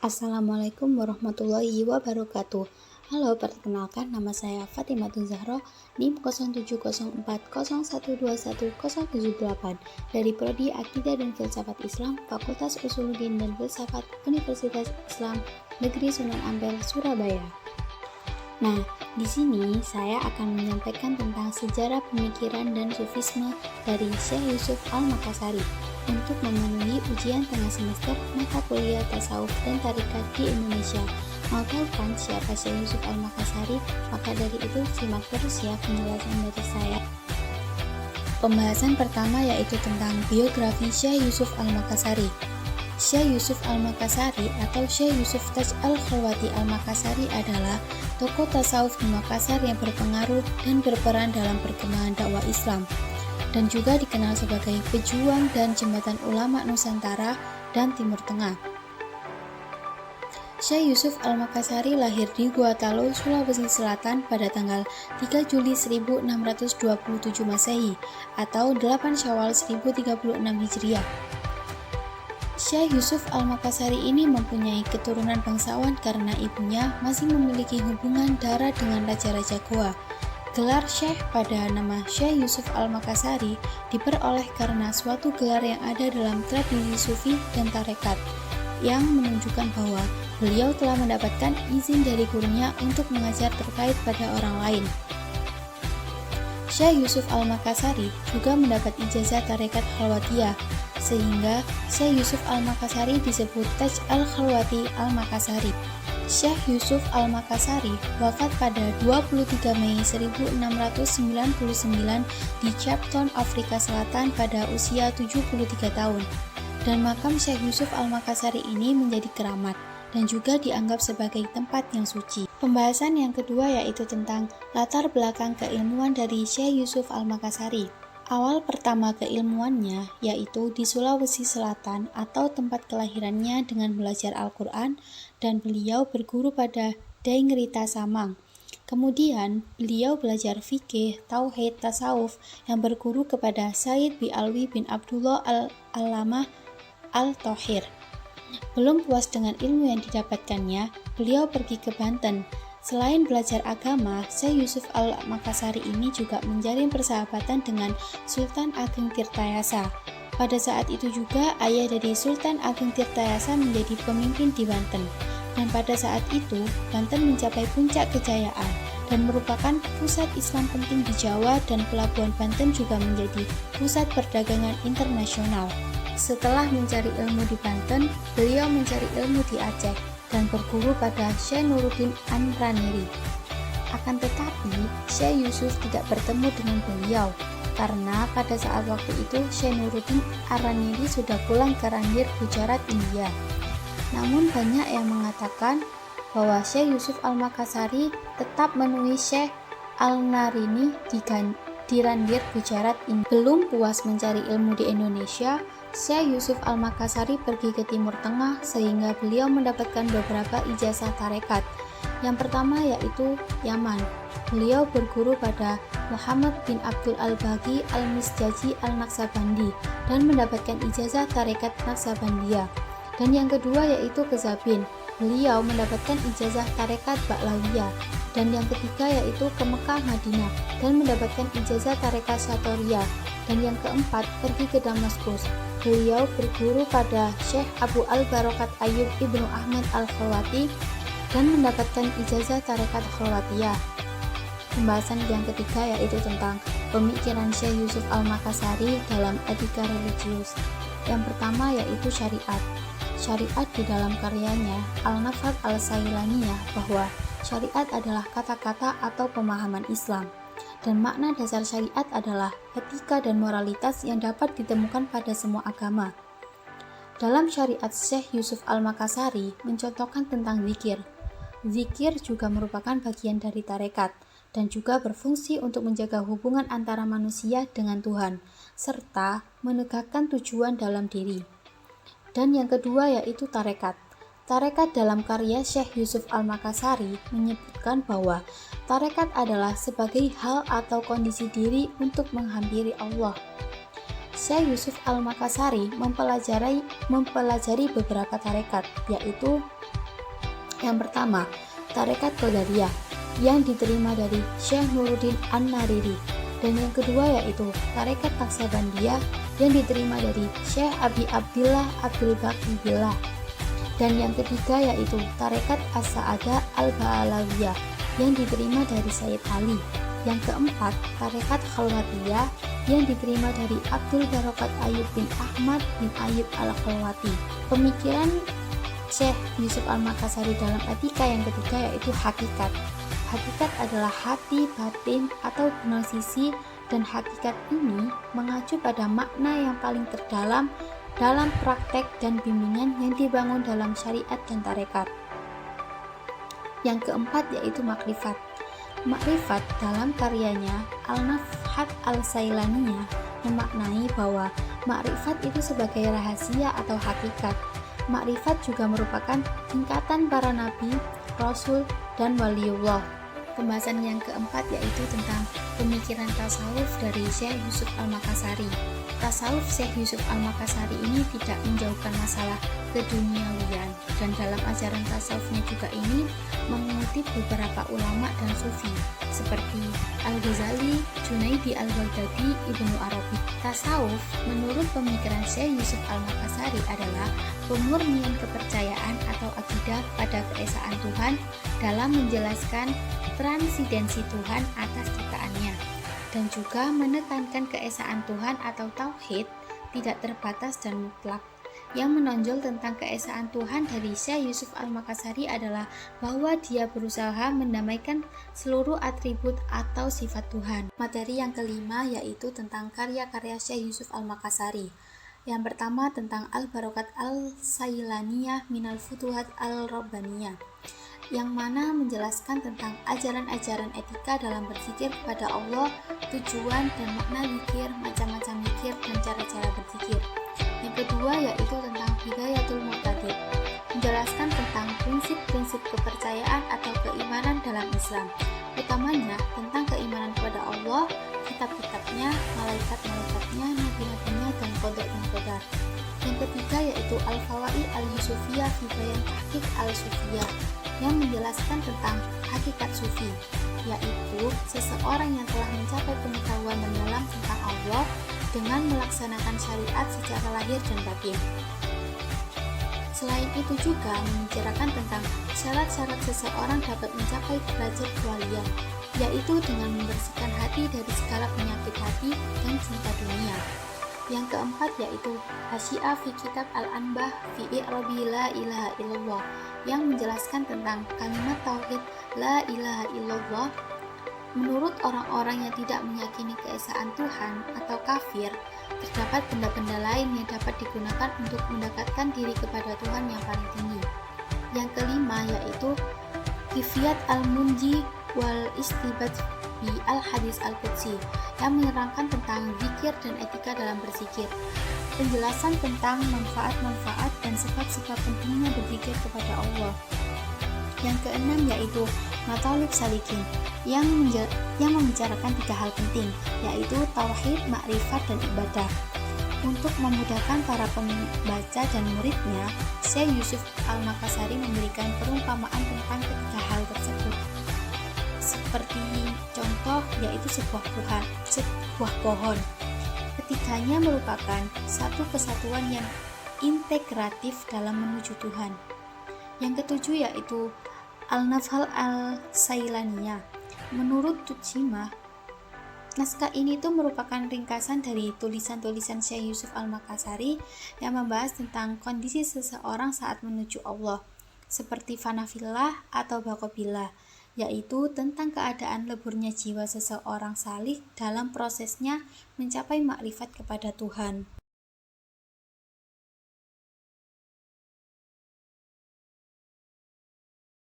Assalamualaikum warahmatullahi wabarakatuh. Halo, perkenalkan nama saya Fatimatun Zahro, NIM 0704012178 dari Prodi Akidah dan Filsafat Islam, Fakultas Usuluddin dan Filsafat Universitas Islam Negeri Sunan Ampel, Surabaya. Nah, di sini saya akan menyampaikan tentang sejarah pemikiran dan sufisme dari Syekh Yusuf Al-Makassari untuk memenuhi ujian tengah semester mata kuliah tasawuf dan tarikat di Indonesia. Mau tahu kan siapa Syekh Yusuf Al-Makassari? Maka dari itu simak terus ya penjelasan dari saya. Pembahasan pertama yaitu tentang biografi Syekh Yusuf Al-Makassari. Syekh Yusuf Al-Makassari atau Syekh Yusuf Taj Al-Khalwati Al-Makassari adalah tokoh tasawuf di Makassar yang berpengaruh dan berperan dalam perkembangan dakwah Islam, dan juga dikenal sebagai pejuang dan jembatan ulama Nusantara dan Timur Tengah. Syekh Yusuf Al-Makassari lahir di Gua-Talo, Sulawesi Selatan pada tanggal 3 Juli 1627 Masehi atau 8 Syawal 1036 Hijriah. Syekh Yusuf Al-Makassari ini mempunyai keturunan bangsawan karena ibunya masih memiliki hubungan darah dengan Raja-Raja Goa. Gelar Syekh pada nama Syekh Yusuf Al-Makassari diperoleh karena suatu gelar yang ada dalam tradisi sufi dan tarekat, yang menunjukkan bahwa beliau telah mendapatkan izin dari gurunya untuk mengajar terkait pada orang lain. Syekh Yusuf Al-Makassari juga mendapat ijazah tarekat Khalwatiyah, sehingga Syekh Yusuf Al-Makassari disebut Taj Al-Khalwati Al-Makassari. Syekh Yusuf Al-Makassari wafat pada 23 Mei 1699 di Cape Town, Afrika Selatan pada usia 73 tahun. Dan makam Syekh Yusuf Al-Makassari ini menjadi keramat dan juga dianggap sebagai tempat yang suci. Pembahasan yang kedua yaitu tentang latar belakang keilmuan dari Syekh Yusuf Al-Makassari. Awal pertama keilmuannya yaitu di Sulawesi Selatan atau tempat kelahirannya dengan belajar Al-Quran, dan beliau berguru pada Dai Ngerita Samang. Kemudian beliau belajar fikih, tauhid, tasawuf yang berguru kepada Sayyid Bi Alwi bin Abdullah Al-Allamah Al-Thohir. Belum puas dengan ilmu yang didapatkannya, beliau pergi ke Banten. Selain belajar agama, Syekh Yusuf Al-Makassari ini juga menjalin persahabatan dengan Sultan Ageng Tirtayasa. Pada saat itu juga ayah dari Sultan Ageng Tirtayasa menjadi pemimpin di Banten. Dan pada saat itu, Banten mencapai puncak kejayaan dan merupakan pusat Islam penting di Jawa, dan pelabuhan Banten juga menjadi pusat perdagangan internasional. Setelah mencari ilmu di Banten, beliau mencari ilmu di Aceh dan berguru pada Syekh Nuruddin An-Raniri. Akan tetapi, Syekh Yusuf tidak bertemu dengan beliau karena pada saat waktu itu Syekh Nuruddin An-Raniri sudah pulang ke Randir, Gujarat, India. Namun banyak yang mengatakan bahwa Syekh Yusuf Al-Makassari tetap menemui Syekh Al-Narini di Randir, Gujarat, India. Belum puas mencari ilmu di Indonesia, Syekh Yusuf Al-Makassari pergi ke Timur Tengah sehingga beliau mendapatkan beberapa ijazah tarekat. Yang pertama yaitu Yaman. Beliau berguru pada Muhammad bin Abdul Al-Baghi Al-Misjaji Al-Naksabandi dan mendapatkan ijazah tarekat Naksabandiyah. Dan yang kedua yaitu ke Zabin. Beliau mendapatkan ijazah tarekat Ba'lawiyah. Dan yang ketiga yaitu ke Mekah, Madinah dan mendapatkan ijazah tarekat Satoriyah. Dan yang keempat pergi ke Damaskus. Beliau berguru pada Syekh Abu Al-Barokat Ayyub Ibnu Ahmad Al-Khalwati dan mendapatkan ijazah tarekat Khalwatiyah. Pembahasan yang ketiga yaitu tentang pemikiran Syekh Yusuf Al-Makassari dalam etika religius. Yang pertama yaitu syariat. Syariat di dalam karyanya Al-Nafat Al-Sailaniyah bahwa syariat adalah kata-kata atau pemahaman Islam. Dan makna dasar syariat adalah etika dan moralitas yang dapat ditemukan pada semua agama. Dalam syariat, Syekh Yusuf Al-Makassari mencontohkan tentang zikir. Zikir juga merupakan bagian dari tarekat dan juga berfungsi untuk menjaga hubungan antara manusia dengan Tuhan, serta menegakkan tujuan dalam diri. Dan yang kedua yaitu tarekat. Tarekat dalam karya Syekh Yusuf Al-Makassari menyebutkan bahwa tarekat adalah sebagai hal atau kondisi diri untuk menghampiri Allah. Syekh Yusuf Al-Makassari mempelajari beberapa tarekat, yaitu Yang pertama, Tarekat Qadariyah yang diterima dari Syekh Nuruddin An-Nariri, dan yang kedua yaitu Tarekat Naksabandiyah yang diterima dari Syekh Abi Abdillah Abdul Baqi Billah, dan yang ketiga yaitu Tarekat As-Sa'adah Al-Ba'alawiyah yang diterima dari Sayyid Ali. Yang keempat, Tarekat Khalwatiyah yang diterima dari Abdul Barokat Ayub bin Ahmad bin Ayub Al-Khalwati. Pemikiran Syekh Yusuf Al-Makassari dalam etika yang ketiga yaitu hakikat. Hakikat adalah hati, batin, atau gnosisi, dan hakikat ini mengacu pada makna yang paling terdalam dalam praktek dan bimbingan yang dibangun dalam syariat dan tarekat. Yang keempat yaitu makrifat. Makrifat dalam karyanya Al-Nafhat Al-Sailaniyah memaknai bahwa makrifat itu sebagai rahasia atau hakikat. Makrifat juga merupakan tingkatan para nabi, rasul, dan waliullah. Pembahasan yang keempat yaitu tentang pemikiran tasawuf dari Syekh Yusuf Al-Makassari. Tasawuf Syekh Yusuf Al-Makassari ini tidak menjauhkan masalah keduniawian, dan dalam ajaran tasawufnya juga ini mengutip beberapa ulama dan sufi seperti Al-Ghazali, Junaidi Al-Baghdadi, Ibnu Arabi. Tasawuf menurut pemikiran Syekh Yusuf Al-Makassari adalah pemurnian kepercayaan atau akidah pada keesaan Tuhan dalam menjelaskan transidensi Tuhan atas ciptaannya, dan juga menekankan keesaan Tuhan atau tauhid tidak terbatas dan mutlak. Yang menonjol tentang keesaan Tuhan dari Syekh Yusuf Al-Makassari adalah bahwa dia berusaha mendamaikan seluruh atribut atau sifat Tuhan. Materi yang kelima yaitu tentang karya-karya Syekh Yusuf Al-Makassari. Yang pertama tentang Al-Barokat Al-Sailaniyah Minal Futuhat Al-Rabbaniyah, yang mana menjelaskan tentang ajaran-ajaran etika dalam berzikir kepada Allah, tujuan dan makna zikir, macam-macam zikir, dan cara-cara berzikir. Yang kedua yaitu tentang Hidayatul Muqtadir, menjelaskan tentang prinsip-prinsip kepercayaan atau keimanan dalam Islam, utamanya tentang keimanan kepada Allah, kitab-kitabnya, malaikat-malaikatnya, nabi-nabinya, dan qada dan qadar. Yang ketiga yaitu Al-Fawaid Al-Yusufiyah fi Bayan Tahqiq Al-Sufiyah, yang menjelaskan tentang hakikat sufi, yaitu seseorang yang telah mencapai pengetahuan mendalam tentang Allah dengan melaksanakan syariat secara lahir dan batin. Selain itu juga membicarakan tentang syarat-syarat seseorang dapat mencapai derajat kewalian, yaitu dengan membersihkan hati dari segala penyakit hati dan cinta dunia. Yang keempat yaitu Hasyiah fi Kitab Al-Anbah fi I'rabi La ilaha illallah, yang menjelaskan tentang kalimat tauhid La ilaha illallah. Menurut orang-orang yang tidak meyakini keesaan Tuhan atau kafir, terdapat benda-benda lain yang dapat digunakan untuk mendekatkan diri kepada Tuhan yang paling tinggi. Yang kelima yaitu Kifiyat Al-Munji wal Istibat bi Al-Hadis Al-Qudsi, yang menerangkan tentang zikir dan etika dalam berzikir. Penjelasan tentang manfaat-manfaat dan sebab-sebab pentingnya berzikir kepada Allah. Yang keenam yaitu Matalib Salikin, yang membicarakan tiga hal penting, yaitu tauhid, makrifat, dan ibadah. Untuk memudahkan para pembaca dan muridnya, Syekh Yusuf Al-Makassari memberikan perumpamaan tentang ketiga hal tersebut. Seperti contoh yaitu sebuah pohon. Ketiganya merupakan satu kesatuan yang integratif dalam menuju Tuhan. Yang ketujuh yaitu Al-Nafhal Al-Sailaniyah. Menurut Tutsima, naskah ini merupakan ringkasan dari tulisan-tulisan Syekh Yusuf Al-Makassari yang membahas tentang kondisi seseorang saat menuju Allah, seperti fanafillah atau baqobillah, yaitu tentang keadaan leburnya jiwa seseorang salih dalam prosesnya mencapai makrifat kepada Tuhan.